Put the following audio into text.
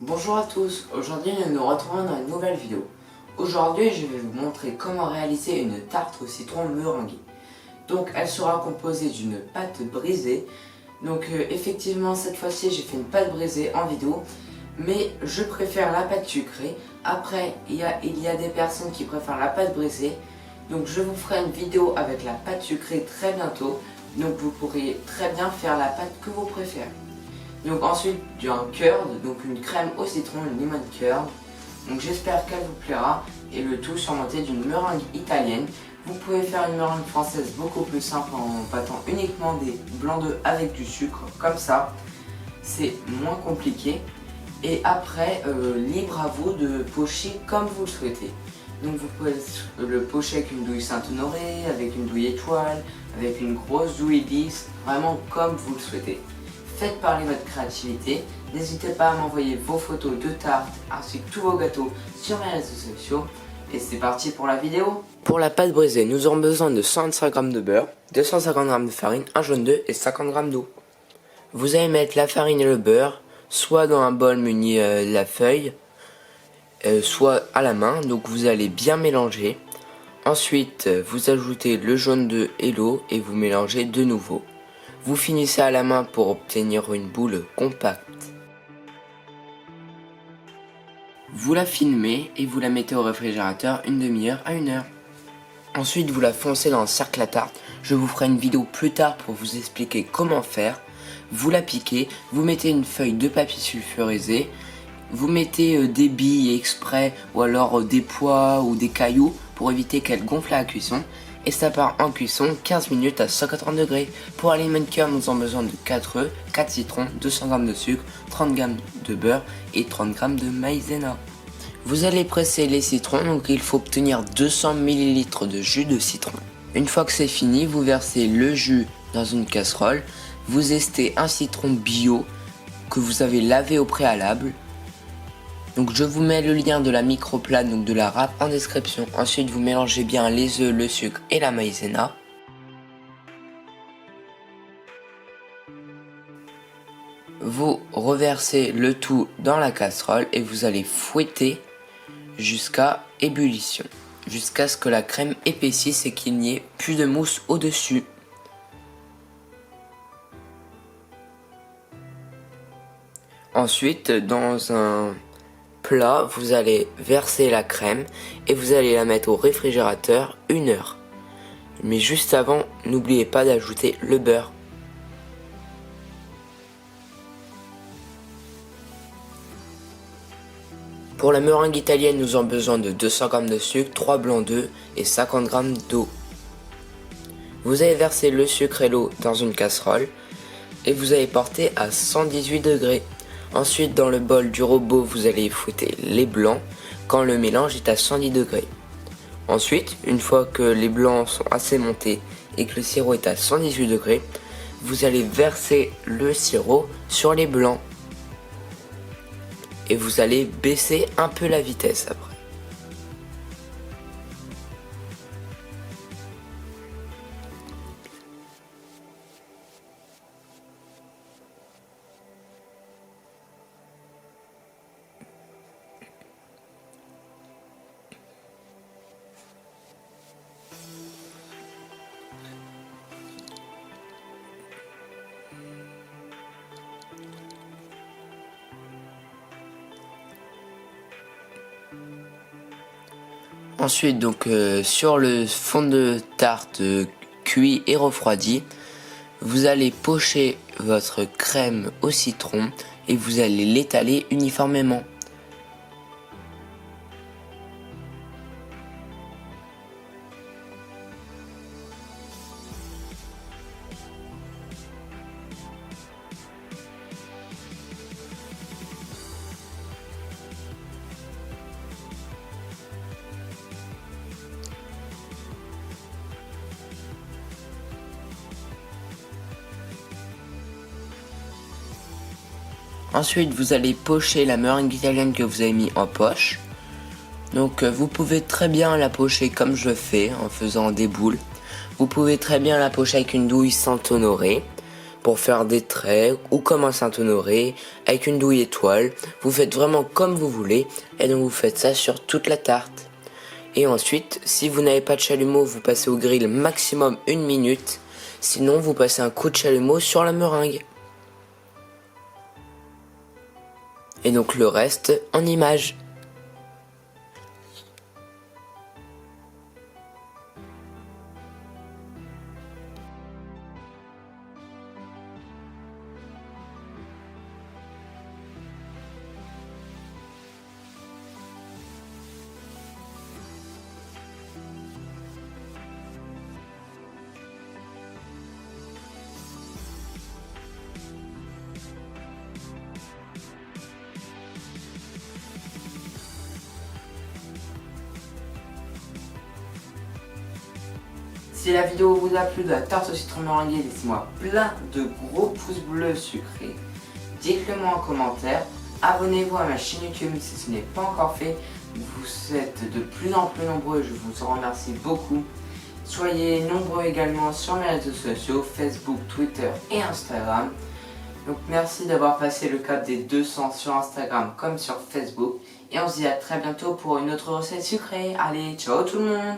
Bonjour à tous, aujourd'hui nous nous retrouvons dans une nouvelle vidéo. Aujourd'hui je vais vous montrer comment réaliser une tarte au citron meringuée. Donc elle sera composée d'une pâte brisée. Donc effectivement cette fois-ci j'ai fait une pâte brisée en vidéo. Mais je préfère la pâte sucrée. Après il y a des personnes qui préfèrent la pâte brisée. Donc je vous ferai une vidéo avec la pâte sucrée très bientôt. Donc vous pourrez très bien faire la pâte que vous préférez. Donc ensuite du un curd, donc une crème au citron, une lemon curd. Donc j'espère qu'elle vous plaira et le tout surmonté d'une meringue italienne. Vous pouvez faire une meringue française beaucoup plus simple en battant uniquement des blancs d'œufs avec du sucre comme ça. C'est moins compliqué. Et après, libre à vous de pocher comme vous le souhaitez. Donc vous pouvez le pocher avec une douille Saint-Honoré, avec une douille étoile, avec une grosse douille lisse, vraiment comme vous le souhaitez. Faites parler votre créativité, n'hésitez pas à m'envoyer vos photos de tartes ainsi que tous vos gâteaux sur mes réseaux sociaux. Et c'est parti pour la vidéo. Pour la pâte brisée, nous aurons besoin de 125 g de beurre, 250 g de farine, un jaune d'œuf et 50 g d'eau. Vous allez mettre la farine et le beurre, soit dans un bol muni de la feuille, soit à la main, donc vous allez bien mélanger. Ensuite, vous ajoutez le jaune d'œuf et l'eau et vous mélangez de nouveau. Vous finissez à la main pour obtenir une boule compacte. Vous la filmez et vous la mettez au réfrigérateur une demi-heure à 1 heure. Ensuite, vous la foncez dans un cercle à tarte. Je vous ferai une vidéo plus tard pour vous expliquer comment faire. Vous la piquez, vous mettez une feuille de papier sulfurisé, vous mettez des billes exprès ou alors des pois ou des cailloux pour éviter qu'elle gonfle à la cuisson. Et ça part en cuisson 15 minutes à 180 degrés. Pour la lemon curd, nous avons besoin de 4 œufs, 4 citrons, 200 g de sucre, 30 g de beurre et 30 g de maïzena. Vous allez presser les citrons, donc il faut obtenir 200 ml de jus de citron. Une fois que c'est fini, vous versez le jus dans une casserole. Vous estez un citron bio que vous avez lavé au préalable. Donc je vous mets le lien de la microplate, donc de la râpe en description. Ensuite vous mélangez bien les œufs, le sucre et la maïzena. Vous reversez le tout dans la casserole et vous allez fouetter jusqu'à ébullition. Jusqu'à ce que la crème épaississe et qu'il n'y ait plus de mousse au-dessus. Ensuite, dans un plat, vous allez verser la crème et vous allez la mettre au réfrigérateur 1 heure. Mais juste avant, n'oubliez pas d'ajouter le beurre. Pour la meringue italienne, nous avons besoin de 200 g de sucre, 3 blancs d'œufs et 50 g d'eau. Vous allez verser le sucre et l'eau dans une casserole et vous allez porter à 118 degrés. Ensuite, dans le bol du robot, vous allez fouetter les blancs quand le mélange est à 110 degrés. Ensuite, une fois que les blancs sont assez montés et que le sirop est à 118 degrés, vous allez verser le sirop sur les blancs. Et vous allez baisser un peu la vitesse après. Ensuite, donc sur le fond de tarte cuit et refroidi, vous allez pocher votre crème au citron et vous allez l'étaler uniformément. Ensuite, vous allez pocher la meringue italienne que vous avez mis en poche. Donc vous pouvez très bien la pocher comme je fais en faisant des boules. Vous pouvez très bien la pocher avec une douille Saint-Honoré. pour faire des traits ou comme un Saint-Honoré avec une douille étoile. Vous faites vraiment comme vous voulez et donc vous faites ça sur toute la tarte. Et ensuite, si vous n'avez pas de chalumeau, vous passez au grill maximum 1 minute. Sinon, vous passez un coup de chalumeau sur la meringue. Et donc le reste en images. Si la vidéo vous a plu de la tarte au citron meringuée, laissez-moi plein de gros pouces bleus sucrés. Dites-le moi en commentaire. Abonnez-vous à ma chaîne YouTube si ce n'est pas encore fait. Vous êtes de plus en plus nombreux, je vous en remercie beaucoup. Soyez nombreux également sur mes réseaux sociaux, Facebook, Twitter et Instagram. Donc merci d'avoir passé le cap des 200 sur Instagram comme sur Facebook. Et on se dit à très bientôt pour une autre recette sucrée. Allez, ciao tout le monde!